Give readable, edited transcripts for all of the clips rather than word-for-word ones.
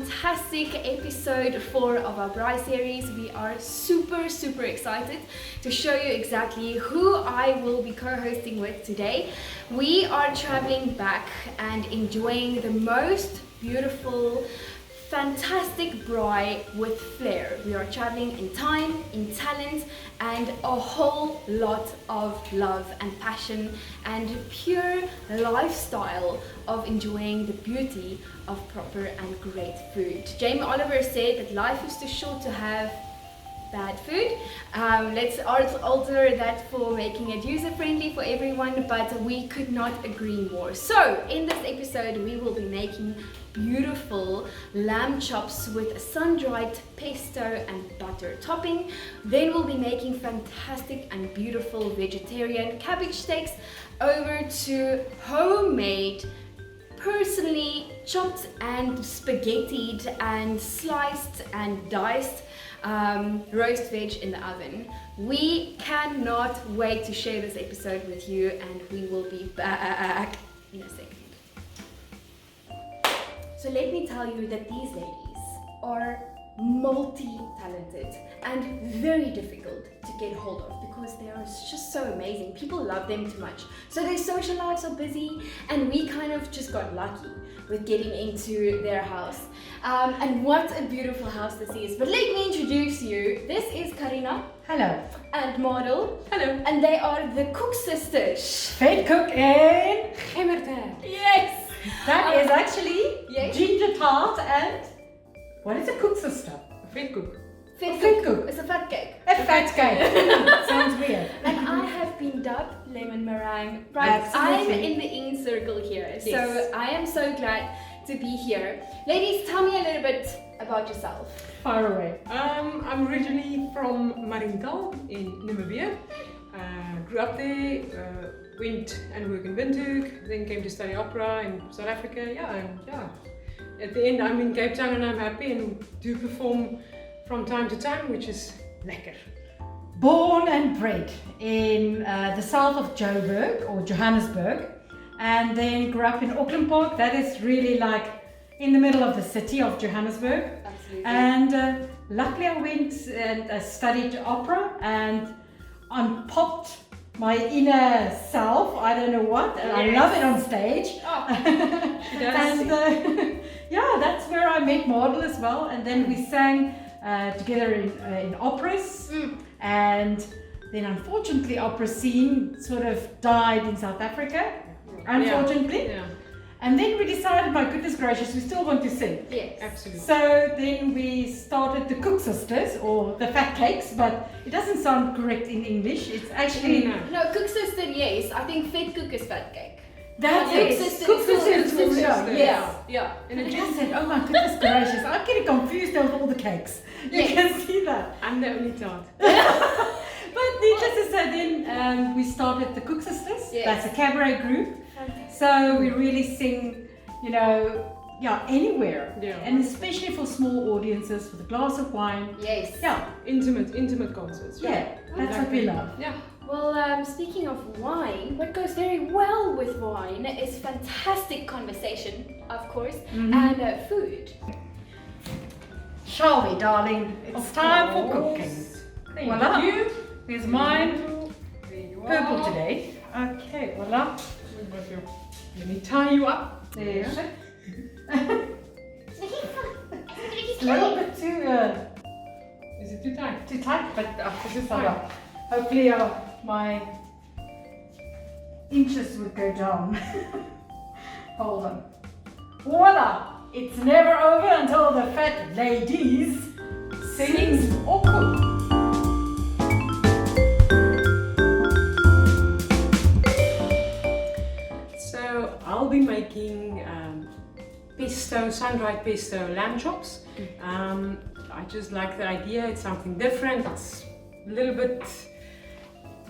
fantastic episode 4 of our Braai series. We are super excited to show you exactly who I will be co-hosting with today. We are traveling back and enjoying the most beautiful, fantastic braai with flair. We are traveling in time, in talent, and a whole lot of love and passion and pure lifestyle of enjoying the beauty of proper and great food. Jamie Oliver said that life is too short to have bad food. Let's alter that for making it user-friendly for everyone, but we could not agree more. So in this episode we will be making beautiful lamb chops with sun-dried pesto and butter topping. Then we'll be making fantastic and beautiful vegetarian cabbage steaks, over to homemade, personally chopped and spaghettied and sliced and diced roast veg in the oven. We cannot wait to share this episode with you, and we will be back in a second. So let me tell you that these ladies are multi-talented and very difficult to get hold of because they are just so amazing. People love them too much. So their social lives are busy, and we kind of just got lucky with getting into their house. And what a beautiful house this is. But let me introduce you. This is Karina. Hello. And Model. Hello. And they are the Koeksisters. Vet cook in Gemmerton. Yes. That is actually yes. ginger tart and what is a Koeksister? A vet cook. Vet cook. It's a fat cake. A fat cake. Sounds weird. And I have been dubbed lemon meringue. Right, Absolutely. I'm in the in circle here, so Yes. I am so glad to be here. Ladies, tell me a little bit about yourself. Far away. I'm originally from Marienthal in Namibia. Grew up there, went and worked in Windhoek, then came to study opera in South Africa. At the end I'm in Cape Town and I'm happy and do perform from time to time, which is lekker. Born and bred in the south of Joburg or Johannesburg, and then grew up in Auckland Park. That is really like in the middle of the city of Johannesburg. Absolutely. And luckily I went and studied opera, and unpopped my inner self. I don't know what, and I love it on stage. Oh, She does. And yeah, that's where I met Model as well, and then we sang together in operas. And then unfortunately opera scene sort of died in South Africa, unfortunately. Yeah, And then we decided, my goodness gracious, we still want to sing. yes. absolutely. So then we started the Koeksisters, or the Fat Cakes, but it doesn't sound correct in English. It's actually No, Koeksister, yes. I think vet cook is fat cake. that's But it. Koeksister is Koeksister is Koeksister. yes. Yeah. And And it I just, said, oh my goodness gracious, I'm getting confused with all the cakes. You Yes. can see that. I'm the only tart. But needless to say, then we started the Koeksisters. Yes. That's a cabaret group. So we really sing, you know, anywhere. Yeah. And especially for small audiences with a glass of wine. Yes. Yeah, Intimate concerts. yeah, that's what we love. Yeah. Well, speaking of wine, what goes very well with wine is fantastic conversation, of course, and food. Shall we, darling? It's time for cooking. Thank Voila. you. Here's mine, There you are. purple today. Okay, voila. Let me tie you up. There. It's a little bit too Is it too tight? tight, but This is voila. fine. Hopefully my inches would go down. Hold on. Voila! It's never over until the fat ladies sing or cook. So I'll be making pesto, sun-dried pesto lamb chops. I just like the idea. It's something different. It's a little bit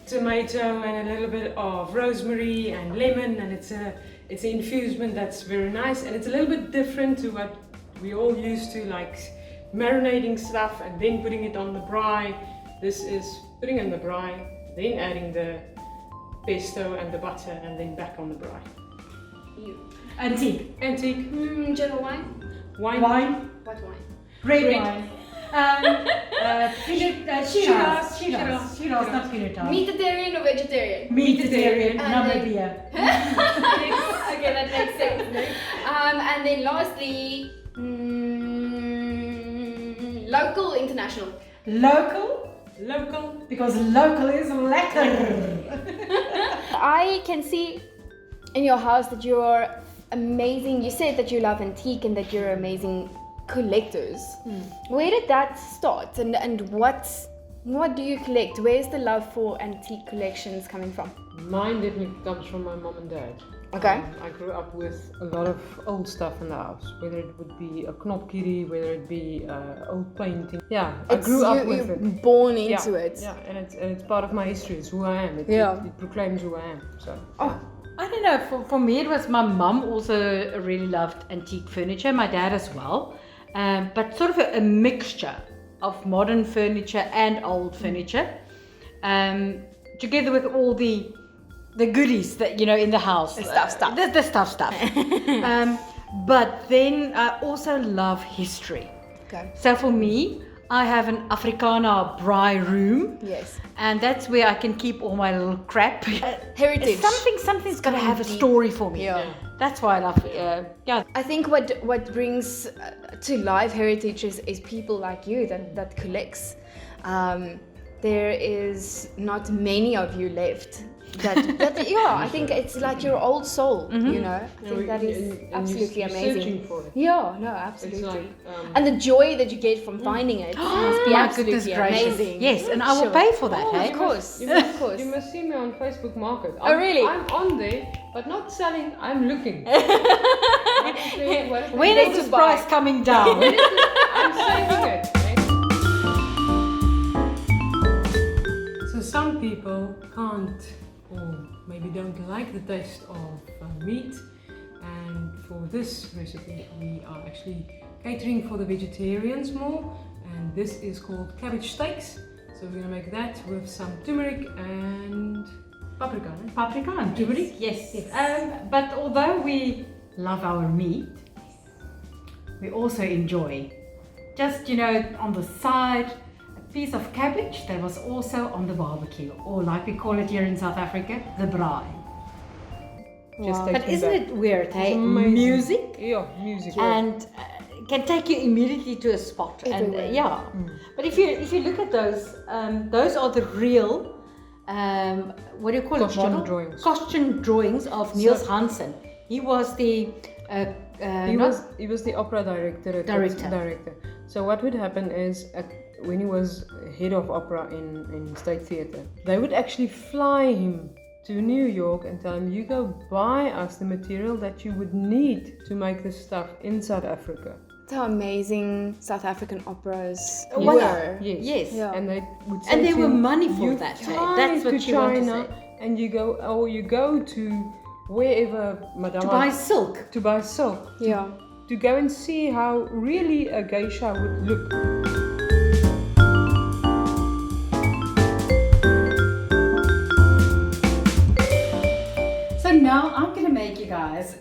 tomato and a little bit of rosemary and lemon, and it's an infusement that's very nice, and it's a little bit different to what we all used to, like marinating stuff and then putting it on the braai. This is putting in the braai, then adding the pesto and the butter, and then back on the braai. You. Antique. Antique. General wine? Wine. What wine? Red Red. wine. Shiraz, not Pinot. Mediterranean or vegetarian? Mediterranean, And Namibia. Okay, that makes sense. And then lastly, local, international. Local, because local is lekker. I can see in your house that you're amazing. You said that you love antique and that you're amazing collectors. Where did that start, and what do you collect? Where's the love for antique collections coming from? Mine definitely comes from my mom and dad. Okay. I grew up with a lot of old stuff in the house, whether it would be a knopkierie, whether it be old painting. Yeah, I grew up with it. You're born into it. Yeah, and it's part of my history. It's who I am. It proclaims who I am. So. Oh, I don't know. For me, it was my mum also really loved antique furniture. My dad as well, but sort of a mixture of modern furniture and old furniture, together with all the goodies that in the house. The stuff. The stuff. But then I also love history. Okay. So for me, I have an Afrikaner braai room. Yes. And that's where I can keep all my little crap. Heritage. Something's got to have a story for me. Yeah. That's why I love it. Yeah. I think what brings to life heritage is people like you that collects. There is not many of you left. That yeah, I think it's like your old soul. I think that is absolutely you're amazing. Searching for it. Yeah, no, absolutely. It's like, and the joy that you get from finding it must be My absolutely goodness gracious. amazing. Yes, and I will Sure. pay for that. Oh, hey? of course. Of course. You must see me on Facebook Market. Really? I'm on there, but not selling. I'm looking. When is this price coming down? I'm saving it. So some people can't, or maybe don't like the taste of meat, and for this recipe we are actually catering for the vegetarians more, and this is called Cabbage Steaks. So we're gonna make that with some turmeric and paprika. Eh? Paprika and turmeric, yes. But although we love our meat, we also enjoy just on the side a piece of cabbage that was also on the barbecue, or like we call it here in South Africa, the braai. Just Wow. take But isn't it weird, hey? amazing. Music Yeah, music. and can take you immediately to a spot. Everywhere. And yeah. But if you look at those are the real what do you call Costume it? Model? drawings. Costume drawings of Niels Hansen. He was the He was the opera director. So what would happen is when he was head of opera in State Theatre, they would actually fly him to New York and tell him, you go buy us the material that you would need to make this stuff in South Africa. How amazing South African operas Well, were. Yes. Yeah. And they would say And there to were him, money for you that. Hey? fly That's what to you want to China say. and you go to wherever Madame To buy silk. to buy silk. Yeah. To go and see how really a geisha would look. So now I'm going to make you guys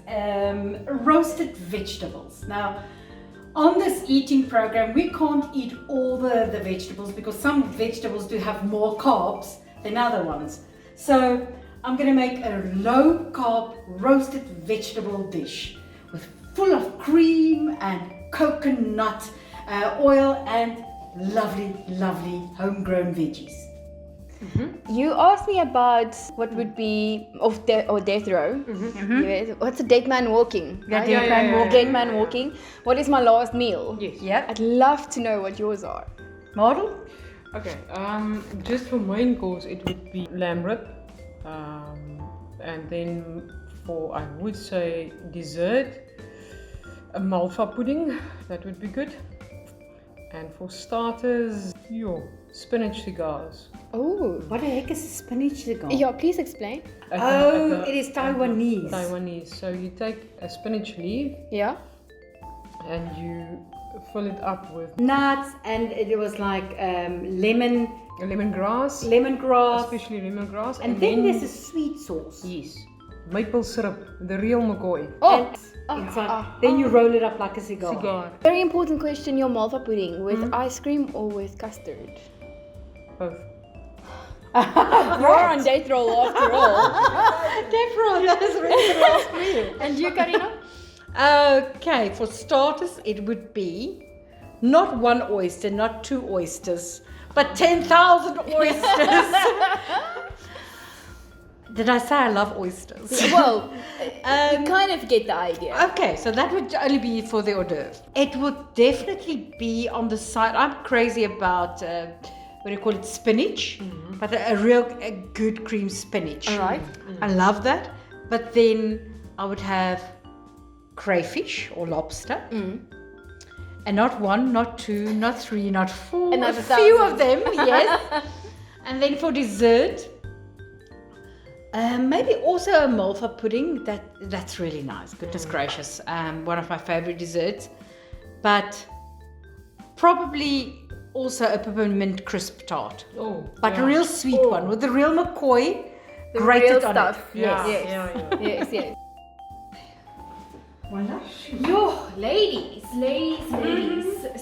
roasted vegetables. Now, on this eating program, we can't eat all the vegetables because some vegetables do have more carbs than other ones. So I'm going to make a low carb roasted vegetable dish with full of cream and coconut oil and lovely homegrown veggies. You asked me about what would be death row. Yes. What's a dead man walking? Right? dead man walking. Dead man walking. What is my last meal? Yes. Yeah. I'd love to know what yours are. Model? Okay, just for main course it would be lamb rib, and then for, I would say, dessert, a malva pudding, that would be good. And for starters, spinach cigars. Oh. What the heck is a spinach cigar? Yeah, please explain. It is Taiwanese. Taiwanese. So you take a spinach leaf Yeah. and you fill it up with Nuts, and it was like lemongrass, lemongrass, especially lemongrass. and then there's a sweet sauce. Yes. maple syrup, the real McCoy. Oh, It's like, then you roll it up like a cigar. Very important question, your malva pudding, with ice cream or with custard? Both. You're on date roll after all. Definitely, that is really the last meal. And you, Karina? Okay, for starters, it would be not one oyster, not 2 oysters, but 10,000 oysters. Did I say I love oysters? Well, you kind of get the idea. Okay, so that would only be for the hors d'oeuvre. It would definitely be on the side. I'm crazy about, what do you call it, spinach, but a good cream spinach. All right. I love that. But then I would have crayfish or lobster. And not 1, not 2, not 3, not 4. Another a few of 1,000. them, yes. And then for dessert, maybe also a malva pudding. That's really nice. Goodness gracious, one of my favorite desserts. But probably also a peppermint crisp tart. Oh, But a real sweet one with the real McCoy The grated real on stuff. it. Yes. yeah. Yes, yes. Voila. Yo, ladies.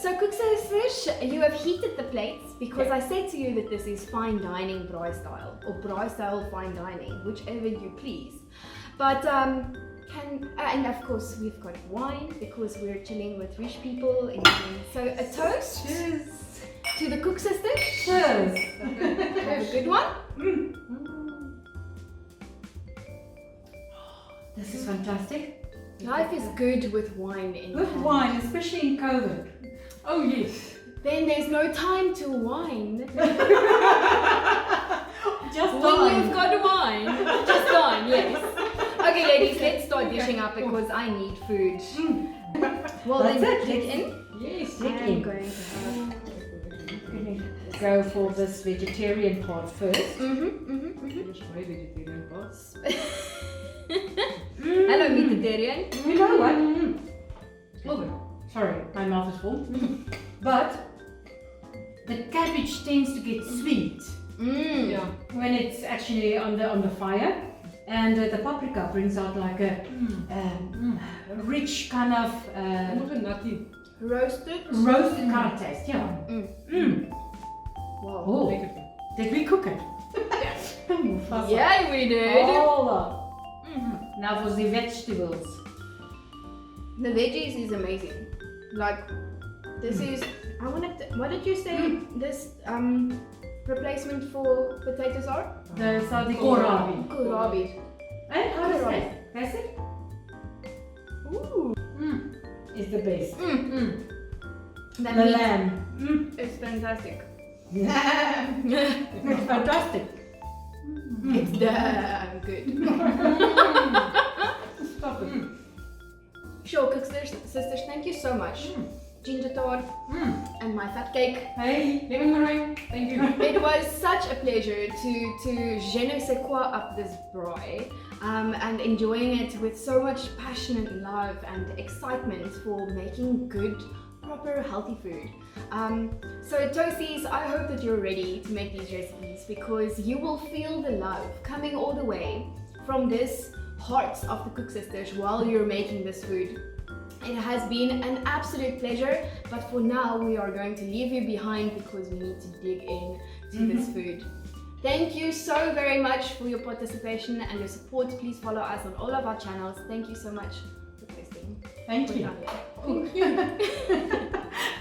So, Koeksisters, you have heated the plates because I said to you that this is fine dining Braai style or Braai style fine dining, whichever you please. But and of course we've got wine because we're chilling with rich people. So a toast. Cheers. To the Koeksisters. Cheers. Have a good one. This is fantastic. Life is good with wine in With hand. wine, especially in COVID. Oh yes. Then there's no time to whine. Just When you've got wine, just dine, yes. Okay, ladies, let's start dishing up because I need food. Well, That's then it. dig in. Yes. Dig I'm in. going to have. Go for this vegetarian part first. There's my vegetarian parts. Hello, vegetarian. You know what? Oh, sorry, my mouth is full. But the cabbage tends to get sweet Yeah. when it's actually on the fire, and the paprika brings out like a rich kind of Nog een nutty. Roasted. roasted kind of taste. Yeah. Wow. Oh, Lekker. did we cook it? Yeah, we did. Hold on. Now for the vegetables. The veggies is amazing. Like, this is. I wanted. What did you say? This replacement for potatoes are? The kohlrabi. Kohlrabi. And how does Kohlrabi. that? That's it. Ooh. It's the best. That The meat lamb. is fantastic. It's fantastic. It's damn good. Stop it. Sure, Koeksisters, thank you so much. Ginger tart and my fat cake. Hey. Lemon meringue. Thank you. It was such a pleasure to je ne sais quoi up this braai and enjoying it with so much passion and love and excitement for making good, proper, healthy food. So toasties, I hope that you're ready to make these recipes because you will feel the love coming all the way from this hearts of the Koeksisters while you're making this food. It has been an absolute pleasure, but for now we are going to leave you behind because we need to dig in to this food. Thank you so very much for your participation and your support. Please follow us on all of our channels. Thank you so much for posting. Thank you. Thank you.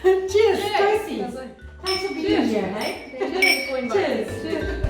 Cheers, Cheers. Tracy. Thanks for being here, hey? Thank you for inviting us. Cheers.